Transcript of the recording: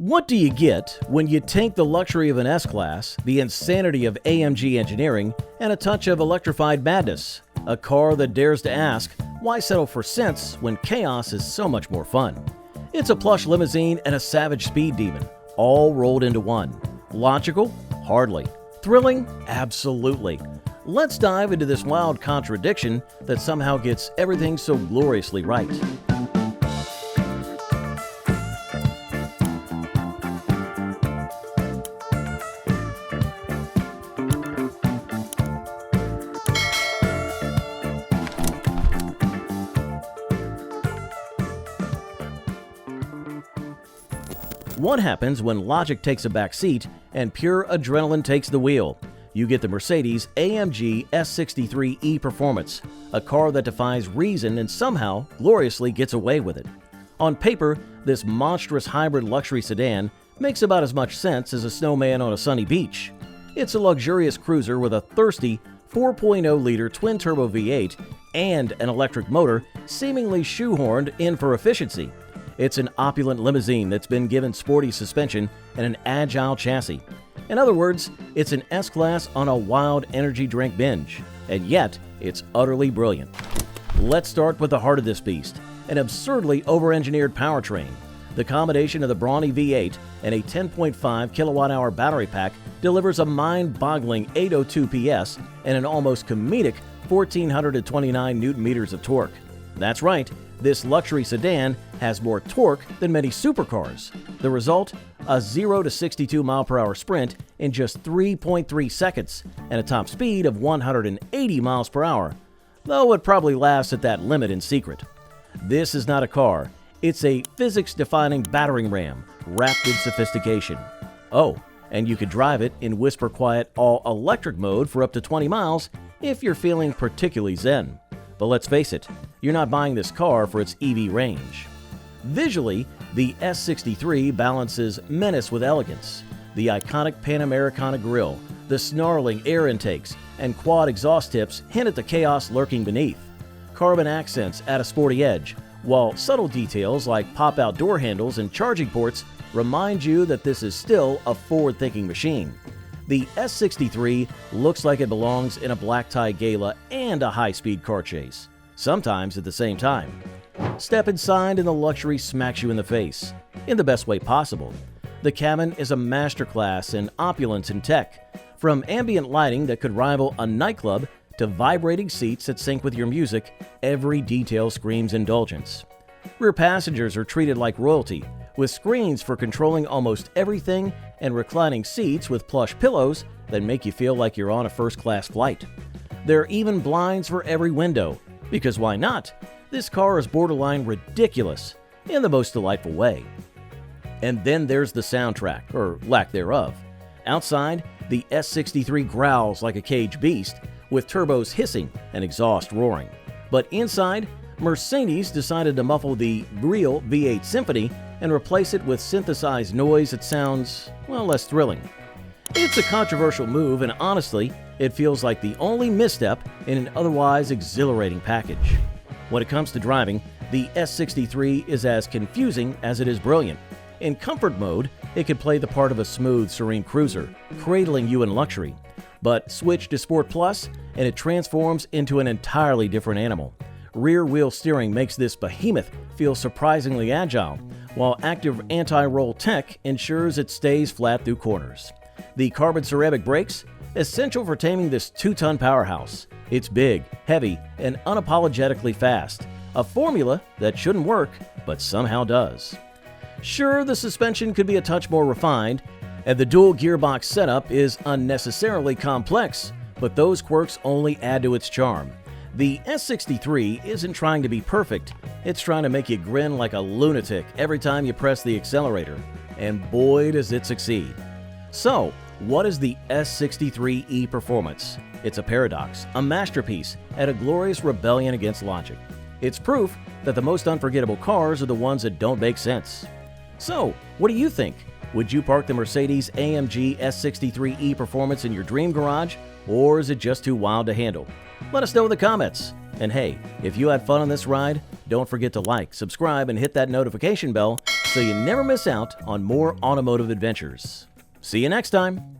What do you get when you take the luxury of an S-Class, the insanity of AMG engineering, and a touch of electrified madness? A car that dares to ask, why settle for sense when chaos is so much more fun? It's a plush limousine and a savage speed demon, all rolled into one. Logical? Hardly. Thrilling? Absolutely. Let's dive into this wild contradiction that somehow gets everything so gloriously right. What happens when logic takes a back seat and pure adrenaline takes the wheel? You get the Mercedes-AMG S63 E Performance, a car that defies reason and somehow gloriously gets away with it. On paper, this monstrous hybrid luxury sedan makes about as much sense as a snowman on a sunny beach. It's a luxurious cruiser with a thirsty 4.0-liter twin-turbo V8 and an electric motor seemingly shoehorned in for efficiency. It's an opulent limousine that's been given sporty suspension and an agile chassis. In other words, it's an S-Class on a wild energy drink binge, and yet it's utterly brilliant. Let's start with the heart of this beast, an absurdly over-engineered powertrain. The combination of the brawny V8 and a 10.5 kilowatt-hour battery pack delivers a mind-boggling 802 PS and an almost comedic 1,429 Newton-meters of torque. That's right, this luxury sedan has more torque than many supercars. The result? A 0 to 62 mile/hour sprint in just 3.3 seconds and a top speed of 180 miles per hour, though it probably laughs at that limit in secret. This is not a car, it's a physics-defining battering ram wrapped in sophistication. Oh, and you could drive it in whisper-quiet all-electric mode for up to 20 miles if you're feeling particularly zen. But let's face it, you're not buying this car for its EV range. Visually, the S63 balances Menace with Elegance. The iconic Panamericana grille, the snarling air intakes, and quad exhaust tips hint at the chaos lurking beneath. Carbon accents add a sporty edge, while subtle details like pop-out door handles and charging ports remind you that this is still a forward-thinking machine. The S63 looks like it belongs in a black-tie gala and a high-speed car chase, sometimes at the same time. Step inside and the luxury smacks you in the face, in the best way possible. The cabin is a masterclass in opulence and tech, from ambient lighting that could rival a nightclub to vibrating seats that sync with your music. Every detail screams indulgence. Rear passengers are treated like royalty, with screens for controlling almost everything and reclining seats with plush pillows that make you feel like you're on a first-class flight. There are even blinds for every window, because why not? This car is borderline ridiculous in the most delightful way. And then there's the soundtrack, or lack thereof. Outside, the S63 growls like a caged beast, with turbos hissing and exhaust roaring. But inside, Mercedes decided to muffle the real V8 symphony and replace it with synthesized noise that sounds, well, less thrilling. It's a controversial move, and honestly, it feels like the only misstep in an otherwise exhilarating package. When it comes to driving, the S63 is as confusing as it is brilliant. In comfort mode, it can play the part of a smooth, serene cruiser, cradling you in luxury. But switch to Sport Plus, and it transforms into an entirely different animal. Rear-wheel steering makes this behemoth feel surprisingly agile, while active anti-roll tech ensures it stays flat through corners. The carbon ceramic brakes, essential for taming this 2-ton powerhouse. It's big, heavy, and unapologetically fast, a formula that shouldn't work, but somehow does. Sure, the suspension could be a touch more refined, and the dual gearbox setup is unnecessarily complex, but those quirks only add to its charm. The S63 isn't trying to be perfect, it's trying to make you grin like a lunatic every time you press the accelerator, and boy does it succeed. So, what is the S63 E Performance? It's a paradox, a masterpiece, and a glorious rebellion against logic. It's proof that the most unforgettable cars are the ones that don't make sense. So, what do you think? Would you park the Mercedes-AMG S63 E Performance in your dream garage, or is it just too wild to handle? Let us know in the comments. And hey, if you had fun on this ride, don't forget to like, subscribe, and hit that notification bell so you never miss out on more automotive adventures. See you next time.